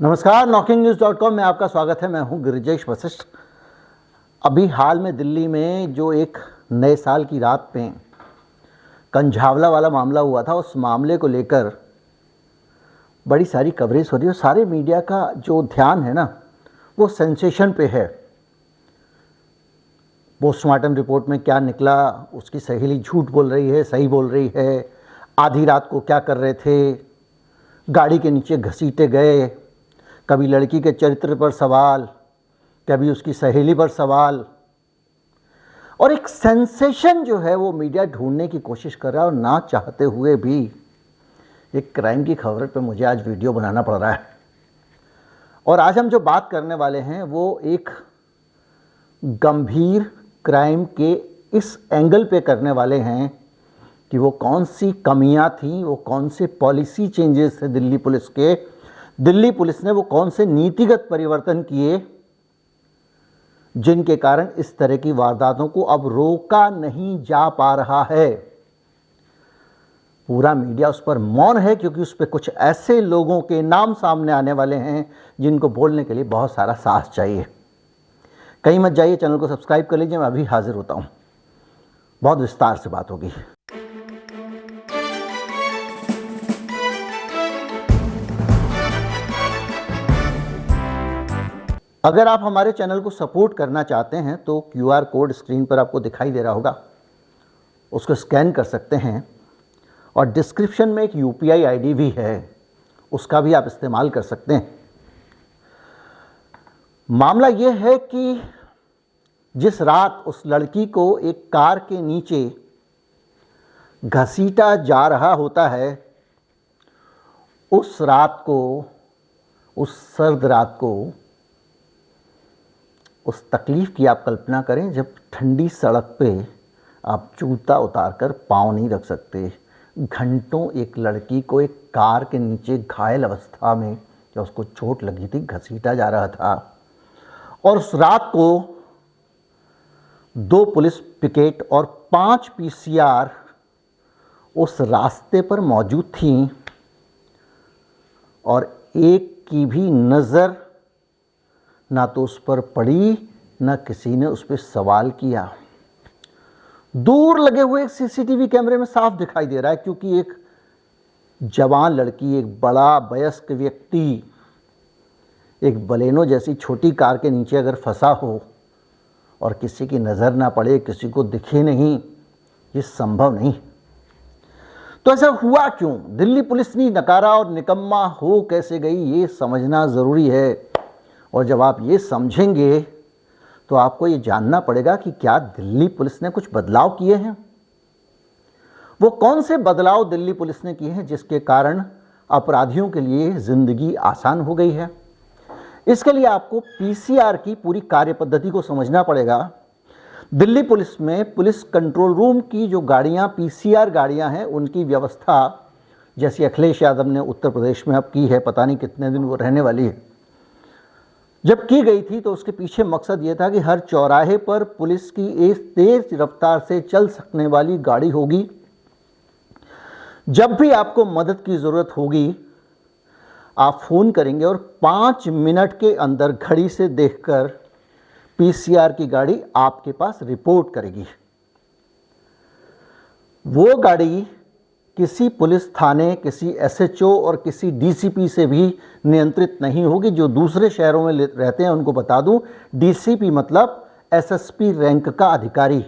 नमस्कार, knocking-news.com में आपका स्वागत है। मैं हूं गिरिजेश वशिष्ठ। अभी हाल में दिल्ली में जो एक नए साल की रात में कंझावला वाला मामला हुआ था, उस मामले को लेकर बड़ी सारी कवरेज हो रही है। सारे मीडिया का जो ध्यान है ना, वो सेंसेशन पे है। पोस्टमार्टम रिपोर्ट में क्या निकला, उसकी सहेली झूठ बोल रही है, सही बोल रही है, आधी रात को क्या कर रहे थे, गाड़ी के नीचे घसीटे गए, कभी लड़की के चरित्र पर सवाल, कभी उसकी सहेली पर सवाल, और एक सेंसेशन जो है वो मीडिया ढूंढने की कोशिश कर रहा है। और ना चाहते हुए भी एक क्राइम की खबर पे मुझे आज वीडियो बनाना पड़ रहा है। और आज हम जो बात करने वाले हैं वो एक गंभीर क्राइम के इस एंगल पे करने वाले हैं कि वो कौन सी कमियां थीं, वो कौन से पॉलिसी चेंजेस थे दिल्ली पुलिस के, दिल्ली पुलिस ने वो कौन से नीतिगत परिवर्तन किए जिनके कारण इस तरह की वारदातों को अब रोका नहीं जा पा रहा है। पूरा मीडिया उस पर मौन है क्योंकि उस पर कुछ ऐसे लोगों के नाम सामने आने वाले हैं जिनको बोलने के लिए बहुत सारा साहस चाहिए। कहीं मत जाइए, चैनल को सब्सक्राइब कर लीजिए। मैं अभी हाजिर होता हूं, बहुत विस्तार से बात होगी। अगर आप हमारे चैनल को सपोर्ट करना चाहते हैं तो QR कोड स्क्रीन पर आपको दिखाई दे रहा होगा, उसको स्कैन कर सकते हैं। और डिस्क्रिप्शन में एक UPI ID भी है, उसका भी आप इस्तेमाल कर सकते हैं। मामला ये है कि जिस रात उस लड़की को एक कार के नीचे घसीटा जा रहा होता है, उस रात को, उस सर्द रात को, उस तकलीफ़ की आप कल्पना करें जब ठंडी सड़क पे आप जूता उतार कर पाँव नहीं रख सकते। घंटों एक लड़की को एक कार के नीचे घायल अवस्था में, जब उसको चोट लगी थी, घसीटा जा रहा था। और उस रात को 2 पुलिस पिकेट और 5 PCR उस रास्ते पर मौजूद थीं और एक की भी नज़र ना तो उस पर पड़ी, ना किसी ने उस पर सवाल किया। दूर लगे हुए एक CCTV कैमरे में साफ दिखाई दे रहा है क्योंकि एक जवान लड़की, एक बड़ा वयस्क व्यक्ति एक बलेनो जैसी छोटी कार के नीचे अगर फंसा हो और किसी की नज़र ना पड़े, किसी को दिखे नहीं, ये संभव नहीं। तो ऐसा हुआ क्यों? दिल्ली पुलिस ने नकारा और निकम्मा हो कैसे गई, ये समझना ज़रूरी है। और जब आप ये समझेंगे तो आपको ये जानना पड़ेगा कि क्या दिल्ली पुलिस ने कुछ बदलाव किए हैं। वो कौन से बदलाव दिल्ली पुलिस ने किए हैं जिसके कारण अपराधियों के लिए ज़िंदगी आसान हो गई है। इसके लिए आपको PCR की पूरी कार्य पद्धति को समझना पड़ेगा। दिल्ली पुलिस में पुलिस कंट्रोल रूम की जो गाड़ियाँ PCR गाड़ियाँ हैं, उनकी व्यवस्था जैसी अखिलेश यादव ने उत्तर प्रदेश में अब की है, पता नहीं कितने दिन वो रहने वाली है, जब की गई थी तो उसके पीछे मकसद ये था कि हर चौराहे पर पुलिस की एक तेज रफ्तार से चल सकने वाली गाड़ी होगी। जब भी आपको मदद की ज़रूरत होगी आप फ़ोन करेंगे और 5 मिनट के अंदर घड़ी से देखकर PCR की गाड़ी आपके पास रिपोर्ट करेगी। वो गाड़ी किसी पुलिस थाने, किसी SHO और किसी DCP से भी नियंत्रित नहीं होगी। जो दूसरे शहरों में रहते हैं उनको बता दूं, DCP मतलब SSP रैंक का अधिकारी।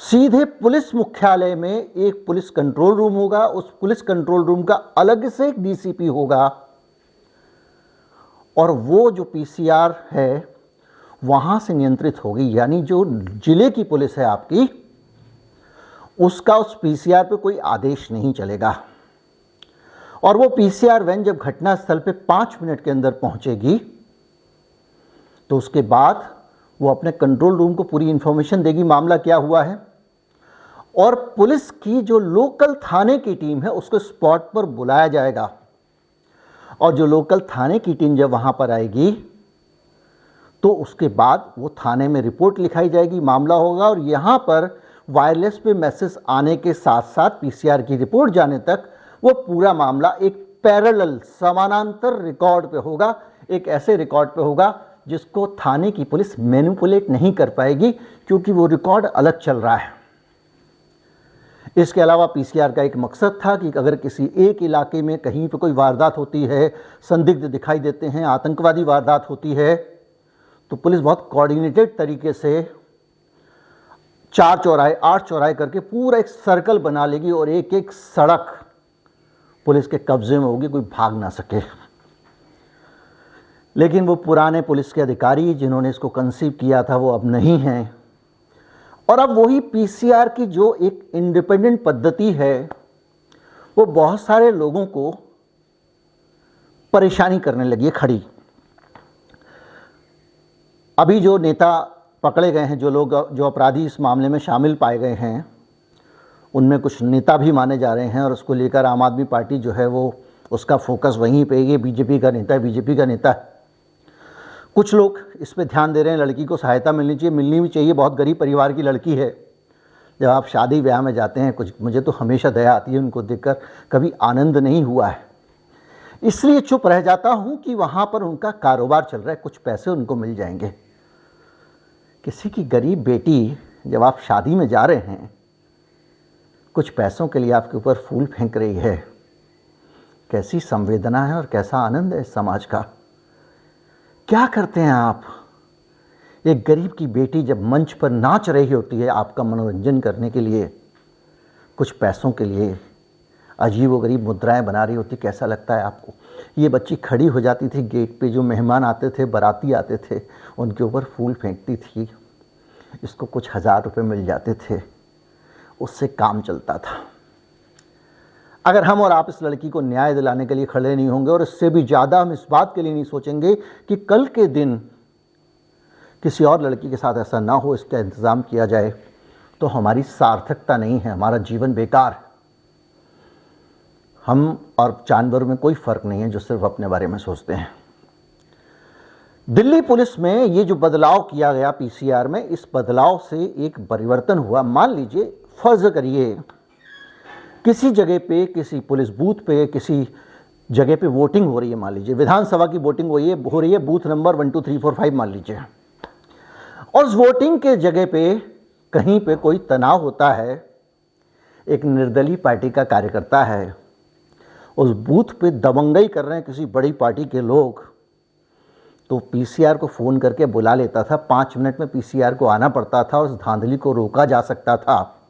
सीधे पुलिस मुख्यालय में एक पुलिस कंट्रोल रूम होगा, उस पुलिस कंट्रोल रूम का अलग से एक DCP होगा और वो जो PCR है वहाँ से नियंत्रित होगी। यानी जो जिले की पुलिस है आपकी, उसका उस PCR पे कोई आदेश नहीं चलेगा। और वो PCR वैन जब घटनास्थल पे 5 मिनट के अंदर पहुंचेगी तो उसके बाद वो अपने कंट्रोल रूम को पूरी इंफॉर्मेशन देगी, मामला क्या हुआ है। और पुलिस की जो लोकल थाने की टीम है उसको स्पॉट पर बुलाया जाएगा। और जो लोकल थाने की टीम जब वहाँ पर आएगी तो उसके बाद वो थाने में रिपोर्ट लिखाई जाएगी, मामला होगा। और यहाँ पर वायरलेस पे मैसेज आने के साथ साथ PCR की रिपोर्ट जाने तक वो पूरा मामला एक पैरेलल समानांतर रिकॉर्ड पे होगा, एक ऐसे रिकॉर्ड पे होगा जिसको थाने की पुलिस मैनिपुलेट नहीं कर पाएगी क्योंकि वो रिकॉर्ड अलग चल रहा है। इसके अलावा पीसीआर का एक मकसद था कि अगर किसी एक इलाके में कहीं पे कोई वारदात होती है, संदिग्ध दिखाई देते हैं, आतंकवादी वारदात होती है, तो पुलिस बहुत कोऑर्डिनेटेड तरीके से 4 चौराहे 8 चौराहे करके पूरा एक सर्कल बना लेगी और एक एक सड़क पुलिस के कब्जे में होगी, कोई भाग ना सके। लेकिन वो पुराने पुलिस के अधिकारी जिन्होंने इसको कंसीव किया था वो अब नहीं हैं, और अब वही पीसीआर की जो एक इंडिपेंडेंट पद्धति है वो बहुत सारे लोगों को परेशानी करने लगी है खड़ी। अभी जो नेता पकड़े गए हैं, जो अपराधी इस मामले में शामिल पाए गए हैं, उनमें कुछ नेता भी माने जा रहे हैं और उसको लेकर आम आदमी पार्टी जो है वो उसका फोकस वहीं पे, ये बीजेपी का नेता है, बीजेपी का नेता है। कुछ लोग इस पे ध्यान दे रहे हैं, लड़की को सहायता मिलनी चाहिए, मिलनी भी चाहिए, बहुत गरीब परिवार की लड़की है। जब आप शादी ब्याह में जाते हैं, कुछ मुझे तो हमेशा दया आती है उनको देखकर, कभी आनंद नहीं हुआ है, इसलिए चुप रह जाता हूँ कि वहाँ पर उनका कारोबार चल रहा है, कुछ पैसे उनको मिल जाएंगे। किसी की गरीब बेटी जब आप शादी में जा रहे हैं, कुछ पैसों के लिए आपके ऊपर फूल फेंक रही है, कैसी संवेदना है और कैसा आनंद है इस समाज का। क्या करते हैं आप? एक गरीब की बेटी जब मंच पर नाच रही होती है आपका मनोरंजन करने के लिए, कुछ पैसों के लिए अजीबोगरीब मुद्राएं बना रही होती, कैसा लगता है आपको? ये बच्ची खड़ी हो जाती थी गेट पे, जो मेहमान आते थे, बाराती आते थे, उनके ऊपर फूल फेंकती थी, इसको कुछ 1000 रुपये मिल जाते थे, उससे काम चलता था। अगर हम और आप इस लड़की को न्याय दिलाने के लिए खड़े नहीं होंगे, और इससे भी ज़्यादा हम इस बात के लिए नहीं सोचेंगे कि कल के दिन किसी और लड़की के साथ ऐसा ना हो, इसका इंतज़ाम किया जाए, तो हमारी सार्थकता नहीं है, हमारा जीवन बेकार है। हम और जानवरों में कोई फ़र्क नहीं है जो सिर्फ अपने बारे में सोचते हैं। दिल्ली पुलिस में ये जो बदलाव किया गया पीसीआर में, इस बदलाव से एक परिवर्तन हुआ। मान लीजिए, फ़र्ज़ करिए किसी जगह पे, किसी पुलिस बूथ पे, किसी जगह पे वोटिंग हो रही है, मान लीजिए विधानसभा की वोटिंग हो रही है बूथ नंबर 1 2 3 4 5 मान लीजिए, और उस वोटिंग के जगह पे कहीं पे कोई तनाव होता है, एक निर्दलीय पार्टी का कार्यकर्ता है, उस बूथ पे दबंगई कर रहे हैं किसी बड़ी पार्टी के लोग, तो पीसीआर को फ़ोन करके बुला लेता था, 5 मिनट में पीसीआर को आना पड़ता था और उस धांधली को रोका जा सकता था।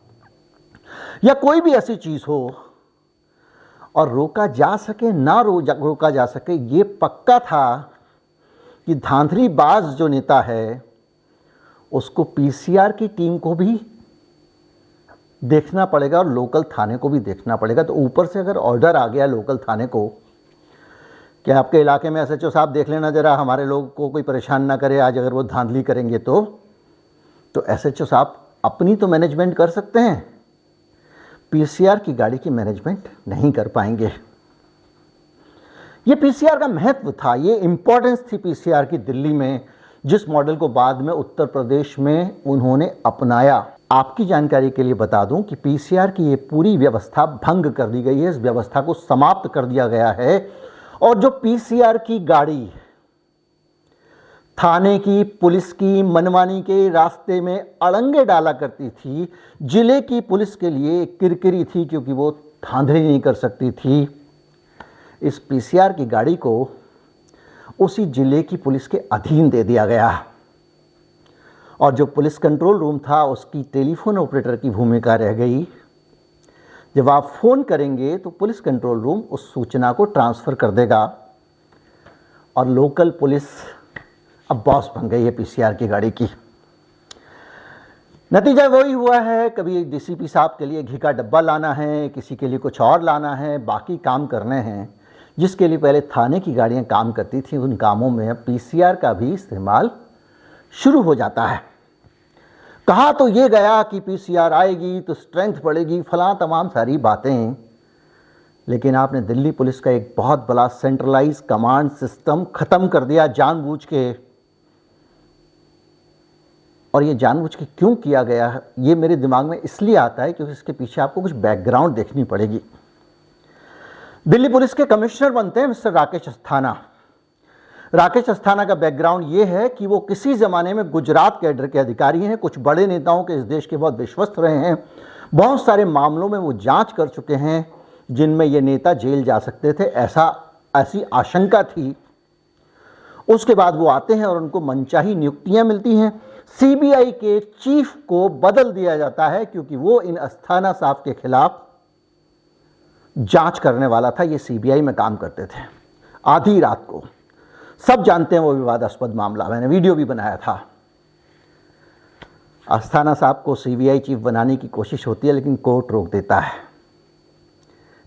या कोई भी ऐसी चीज़ हो और रोका जा सके ना रोका जा सके, ये पक्का था कि धांधलीबाज जो नेता है उसको पीसीआर की टीम को भी देखना पड़ेगा और लोकल थाने को भी देखना पड़ेगा। तो ऊपर से अगर ऑर्डर आ गया लोकल थाने को कि आपके इलाके में एसएचओ साहब देख लेना ज़रा, हमारे लोग को कोई परेशान ना करे आज अगर वो धांधली करेंगे, तो एसएचओ साहब अपनी तो मैनेजमेंट कर सकते हैं, पीसीआर की गाड़ी की मैनेजमेंट नहीं कर पाएंगे। ये पीसीआर का महत्व था, ये इंपॉर्टेंस थी पीसीआर की दिल्ली में, जिस मॉडल को बाद में उत्तर प्रदेश में उन्होंने अपनाया। आपकी जानकारी के लिए बता दूं कि पीसीआर की ये पूरी व्यवस्था भंग कर दी गई है, इस व्यवस्था को समाप्त कर दिया गया है। और जो पीसीआर की गाड़ी थाने की, पुलिस की मनमानी के रास्ते में अड़ंगे डाला करती थी, जिले की पुलिस के लिए किरकिरी थी क्योंकि वो धांधली नहीं कर सकती थी, इस पीसीआर की गाड़ी को उसी जिले की पुलिस के अधीन दे दिया गया। और जो पुलिस कंट्रोल रूम था उसकी टेलीफोन ऑपरेटर की भूमिका रह गई। जब आप फ़ोन करेंगे तो पुलिस कंट्रोल रूम उस सूचना को ट्रांसफ़र कर देगा और लोकल पुलिस अब बॉस बन गई है पीसीआर की गाड़ी की। नतीजा वही हुआ है, कभी डीसीपी साहब के लिए घी का डब्बा लाना है, किसी के लिए कुछ और लाना है, बाकी काम करने हैं जिसके लिए पहले थाने की गाड़ियां काम करती थी, उन कामों में अब पीसीआर का भी इस्तेमाल शुरू हो जाता है। कहा तो ये गया कि पीसीआर आएगी तो स्ट्रेंथ बढ़ेगी, फलां तमाम सारी बातें, लेकिन आपने दिल्ली पुलिस का एक बहुत बड़ा सेंट्रलाइज कमांड सिस्टम ख़त्म कर दिया जानबूझ के। और ये जानबूझ के क्यों किया गया है, ये मेरे दिमाग में इसलिए आता है क्योंकि इसके पीछे आपको कुछ बैकग्राउंड देखनी पड़ेगी। दिल्ली पुलिस के कमिश्नर बनते हैं मिस्टर राकेश अस्थाना। राकेश अस्थाना का बैकग्राउंड ये है कि वो किसी ज़माने में गुजरात कैडर के अधिकारी हैं, कुछ बड़े नेताओं के इस देश के बहुत विश्वस्त रहे हैं, बहुत सारे मामलों में वो जांच कर चुके हैं जिनमें ये नेता जेल जा सकते थे, ऐसी आशंका थी। उसके बाद वो आते हैं और उनको मनचाही नियुक्तियां मिलती हैं। सीबीआई के चीफ को बदल दिया जाता है क्योंकि वो इन अस्थाना साहब के खिलाफ जांच करने वाला था। ये सीबीआई में काम करते थे। आधी रात को, सब जानते हैं वो विवादास्पद मामला, मैंने वीडियो भी बनाया था। अस्थाना साहब को सीबीआई चीफ बनाने की कोशिश होती है लेकिन कोर्ट रोक देता है,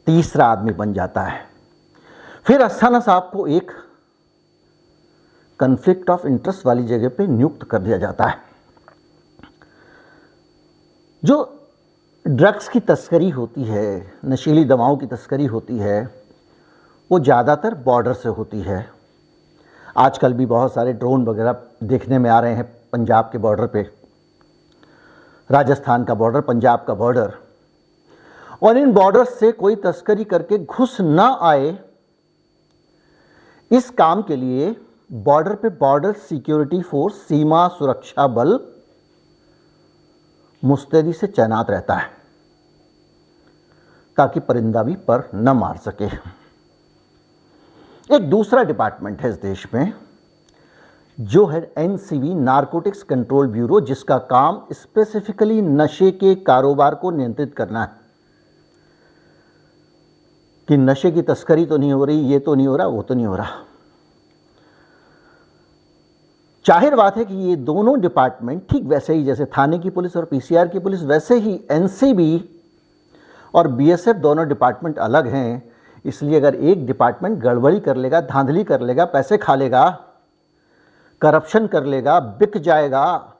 तीसरा आदमी बन जाता है। फिर अस्थाना साहब को एक कन्फ्लिक्ट ऑफ इंटरेस्ट वाली जगह पे नियुक्त कर दिया जाता है। जो ड्रग्स की तस्करी होती है, नशीली दवाओं की तस्करी होती है, वो ज़्यादातर बॉर्डर से होती है। आजकल भी बहुत सारे ड्रोन वगैरह देखने में आ रहे हैं पंजाब के बॉर्डर पे, राजस्थान का बॉर्डर, पंजाब का बॉर्डर। और इन बॉर्डर से कोई तस्करी करके घुस ना आए, इस काम के लिए बॉर्डर पे बॉर्डर सिक्योरिटी फोर्स, सीमा सुरक्षा बल मुस्तैदी से तैनात रहता है ताकि परिंदा भी पर न मार सके। एक दूसरा डिपार्टमेंट है इस देश में जो है एनसीबी, नारकोटिक्स कंट्रोल ब्यूरो, जिसका काम स्पेसिफिकली नशे के कारोबार को नियंत्रित करना है कि नशे की तस्करी तो नहीं हो रही, ये तो नहीं हो रहा, वो तो नहीं हो रहा। जाहिर बात है कि ये दोनों डिपार्टमेंट ठीक वैसे ही जैसे थाने की पुलिस और पीसीआर की पुलिस, वैसे ही एनसीबी और बीएसएफ दोनों डिपार्टमेंट अलग हैं। इसलिए अगर एक डिपार्टमेंट गड़बड़ी कर लेगा, धांधली कर लेगा, पैसे खा लेगा, करप्शन कर लेगा, बिक जाएगा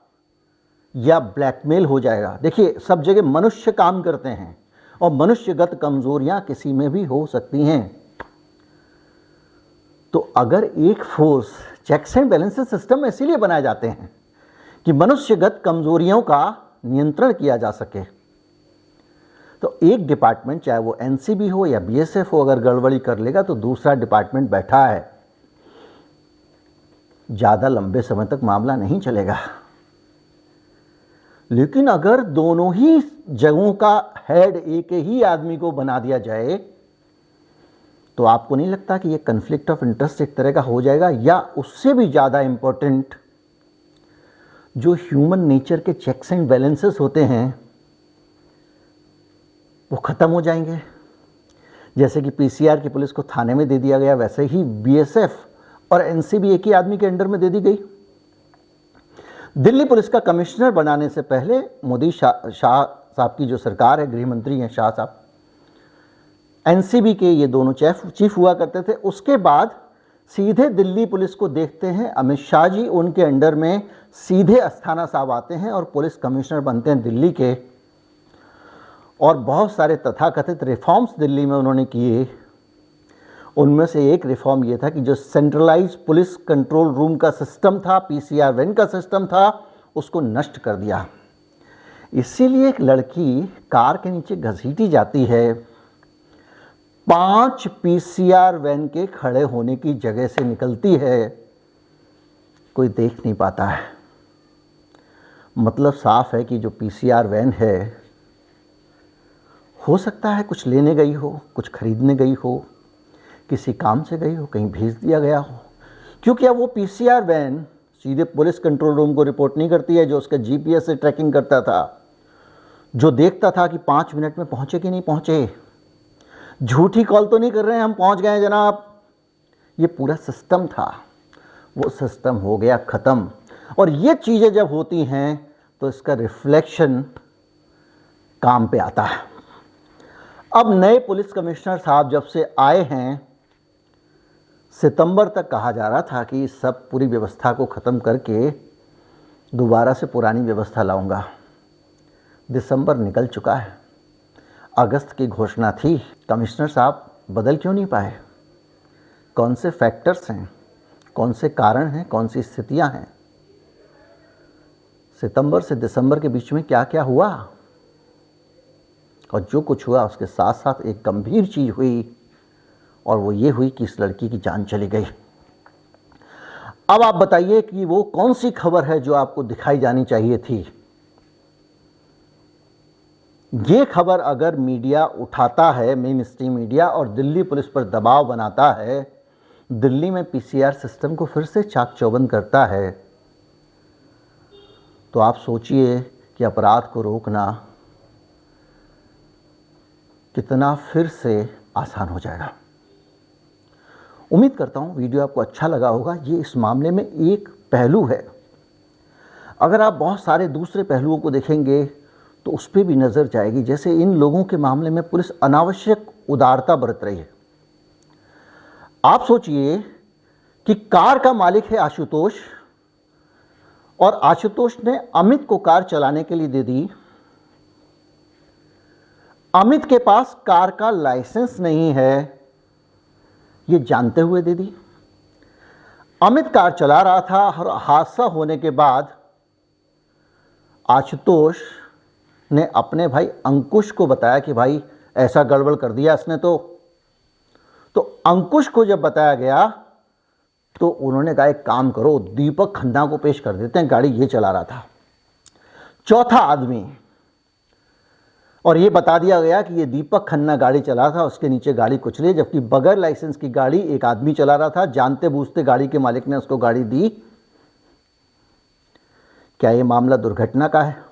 या ब्लैकमेल हो जाएगा। देखिए, सब जगह मनुष्य काम करते हैं और मनुष्यगत कमजोरियां किसी में भी हो सकती हैं। तो अगर एक force, checks and balances system इसीलिए बनाए जाते हैं कि मनुष्यगत कमजोरियों का नियंत्रण किया जा सके। तो एक डिपार्टमेंट, चाहे वो एनसीबी हो या बीएसएफ हो, अगर गड़बड़ी कर लेगा तो दूसरा डिपार्टमेंट बैठा है, ज़्यादा लंबे समय तक मामला नहीं चलेगा। लेकिन अगर दोनों ही जगहों का हेड एक ही आदमी को बना दिया जाए तो आपको नहीं लगता कि ये कन्फ्लिक्ट ऑफ इंटरेस्ट एक तरह का हो जाएगा? या उससे भी ज़्यादा इंपॉर्टेंट जो ह्यूमन नेचर के चेक्स एंड बैलेंसेस होते हैं वो ख़त्म हो जाएंगे। जैसे कि पीसीआर की पुलिस को थाने में दे दिया गया, वैसे ही बीएसएफ और एनसीबी एक ही आदमी के अंडर में दे दी गई। दिल्ली पुलिस का कमिश्नर बनाने से पहले मोदी शाह साहब की जो सरकार है, गृह मंत्री हैं शाह साहब, एनसीबी के ये दोनों चीफ हुआ करते थे। उसके बाद सीधे दिल्ली पुलिस को देखते हैं अमित शाह जी, उनके अंडर में सीधे अस्थाना साहब आते हैं और पुलिस कमिश्नर बनते हैं दिल्ली के। और बहुत सारे तथाकथित रिफॉर्म्स दिल्ली में उन्होंने किए। उनमें से एक रिफॉर्म ये था कि जो सेंट्रलाइज पुलिस कंट्रोल रूम का सिस्टम था, पीसीआर वैन का सिस्टम था, उसको नष्ट कर दिया। इसीलिए एक लड़की कार के नीचे घसीटी जाती है, 5 पीसीआर वैन के खड़े होने की जगह से निकलती है, कोई देख नहीं पाता है। मतलब साफ है कि जो पीसीआर वैन है, हो सकता है कुछ लेने गई हो, कुछ खरीदने गई हो, किसी काम से गई हो, कहीं भेज दिया गया हो। क्योंकि अब वो पीसीआर वैन सीधे पुलिस कंट्रोल रूम को रिपोर्ट नहीं करती है, जो उसका जीपीएस से ट्रैकिंग करता था, जो देखता था कि 5 मिनट में पहुंचे कि नहीं पहुंचे, झूठी कॉल तो नहीं कर रहे हैं, हम पहुंच गए जनाब। ये पूरा सिस्टम था, वो सिस्टम हो गया ख़त्म। और ये चीज़ें जब होती हैं तो इसका रिफ्लेक्शन काम पे आता है। अब नए पुलिस कमिश्नर साहब जब से आए हैं, सितंबर तक कहा जा रहा था कि इस सब पूरी व्यवस्था को ख़त्म करके दोबारा से पुरानी व्यवस्था लाऊंगा। दिसंबर निकल चुका है, अगस्त की घोषणा थी। कमिश्नर साहब बदल क्यों नहीं पाए? कौन से फैक्टर्स हैं, कौन से कारण हैं, कौन सी स्थितियां हैं? सितंबर से दिसंबर के बीच में क्या क्या हुआ? और जो कुछ हुआ उसके साथ साथ एक गंभीर चीज़ हुई और वो ये हुई कि इस लड़की की जान चली गई। अब आप बताइए कि वो कौन सी खबर है जो आपको दिखाई जानी चाहिए थी। ये खबर अगर मीडिया उठाता है, मेन स्ट्रीम मीडिया, और दिल्ली पुलिस पर दबाव बनाता है, दिल्ली में पीसीआर सिस्टम को फिर से चाक चौबंद करता है, तो आप सोचिए कि अपराध को रोकना कितना फिर से आसान हो जाएगा। उम्मीद करता हूँ वीडियो आपको अच्छा लगा होगा। ये इस मामले में एक पहलू है, अगर आप बहुत सारे दूसरे पहलुओं को देखेंगे तो उस पर भी नज़र जाएगी। जैसे इन लोगों के मामले में पुलिस अनावश्यक उदारता बरत रही है। आप सोचिए कि कार का मालिक है आशुतोष, और आशुतोष ने अमित को कार चलाने के लिए दे दी। अमित के पास कार का लाइसेंस नहीं है, ये जानते हुए दे दी। अमित कार चला रहा था और हादसा होने के बाद आशुतोष ने अपने भाई अंकुश को बताया कि भाई ऐसा गड़बड़ कर दिया इसने। तो अंकुश को जब बताया गया तो उन्होंने कहा एक काम करो, दीपक खन्ना को पेश कर देते हैं, गाड़ी ये चला रहा था। चौथा आदमी, और ये बता दिया गया कि ये दीपक खन्ना गाड़ी चला था, उसके नीचे गाड़ी कुचली, जबकि बगैर लाइसेंस की गाड़ी एक आदमी चला रहा था। जानते बूझते गाड़ी के मालिक ने उसको गाड़ी दी। क्या ये मामला दुर्घटना का है?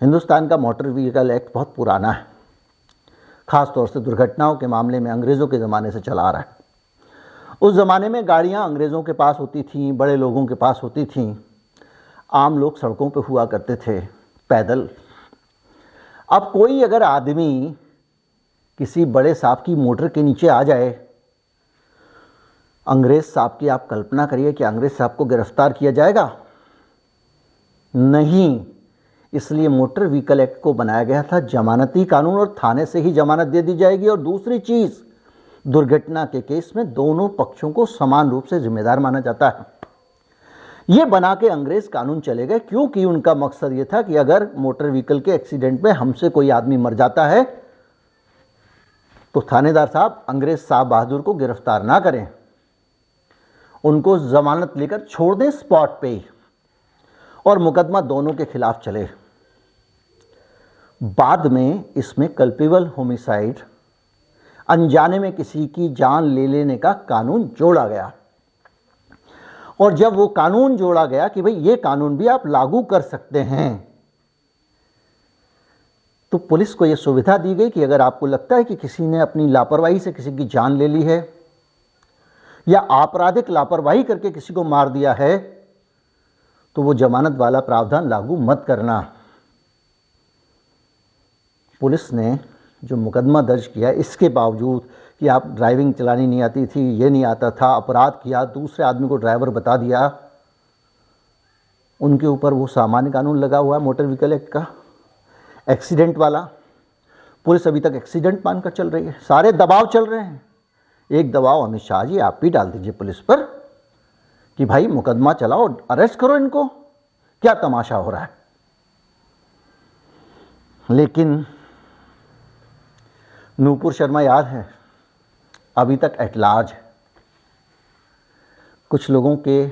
हिंदुस्तान का मोटर व्हीकल एक्ट बहुत पुराना है, खास तौर से दुर्घटनाओं के मामले में अंग्रेज़ों के ज़माने से चला आ रहा है। उस ज़माने में गाड़ियाँ अंग्रेज़ों के पास होती थीं, बड़े लोगों के पास होती थीं, आम लोग सड़कों पर हुआ करते थे पैदल। अब कोई अगर आदमी किसी बड़े साहब की मोटर के नीचे आ जाए, अंग्रेज़ साहब की आप कल्पना करिए कि अंग्रेज़ साहब को गिरफ्तार किया जाएगा? नहीं। इसलिए मोटर व्हीकल एक्ट को बनाया गया था जमानती कानून, और थाने से ही जमानत दे दी जाएगी। और दूसरी चीज़, दुर्घटना के केस में दोनों पक्षों को समान रूप से जिम्मेदार माना जाता है। ये बना के अंग्रेज़ कानून चले गए, क्योंकि उनका मकसद ये था कि अगर मोटर व्हीकल के एक्सीडेंट में हमसे कोई आदमी मर जाता है तो थानेदार साहब अंग्रेज़ साहब बहादुर को गिरफ्तार ना करें, उनको जमानत लेकर छोड़ दें स्पॉट पे ही, और मुकदमा दोनों के खिलाफ चले। बाद में इसमें कल्पेबल होमिसाइड, अनजाने में किसी की जान ले लेने का कानून जोड़ा गया। और जब वो कानून जोड़ा गया कि भाई ये कानून भी आप लागू कर सकते हैं, तो पुलिस को ये सुविधा दी गई कि अगर आपको लगता है कि किसी ने अपनी लापरवाही से किसी की जान ले ली है या आपराधिक लापरवाही करके किसी को मार दिया है, तो वो जमानत वाला प्रावधान लागू मत करना। पुलिस ने जो मुकदमा दर्ज किया, इसके बावजूद कि आप ड्राइविंग चलानी नहीं आती थी, ये नहीं आता था, अपराध किया, दूसरे आदमी को ड्राइवर बता दिया, उनके ऊपर वो सामान्य कानून लगा हुआ है मोटर व्हीकल एक्ट का, एक्सीडेंट वाला। पुलिस अभी तक एक्सीडेंट मानकर चल रही है। सारे दबाव चल रहे हैं। एक दबाव अमित शाह जी आप भी डाल दीजिए पुलिस पर कि भाई मुकदमा चलाओ, अरेस्ट करो इनको, क्या तमाशा हो रहा है। लेकिन नूपुर शर्मा याद है, अभी तक एट लार्ज है। कुछ लोगों के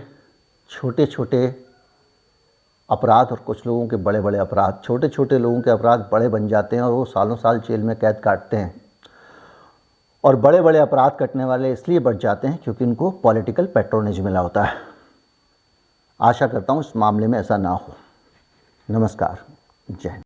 छोटे छोटे अपराध और कुछ लोगों के बड़े बड़े अपराध, छोटे छोटे लोगों के अपराध बड़े बन जाते हैं और वो सालों साल जेल में कैद काटते हैं। और बड़े बड़े अपराध करने वाले इसलिए बढ़ जाते हैं क्योंकि इनको पॉलिटिकल पैट्रोनेज मिला होता है। आशा करता हूँ इस मामले में ऐसा ना हो। नमस्कार, जय हिंद।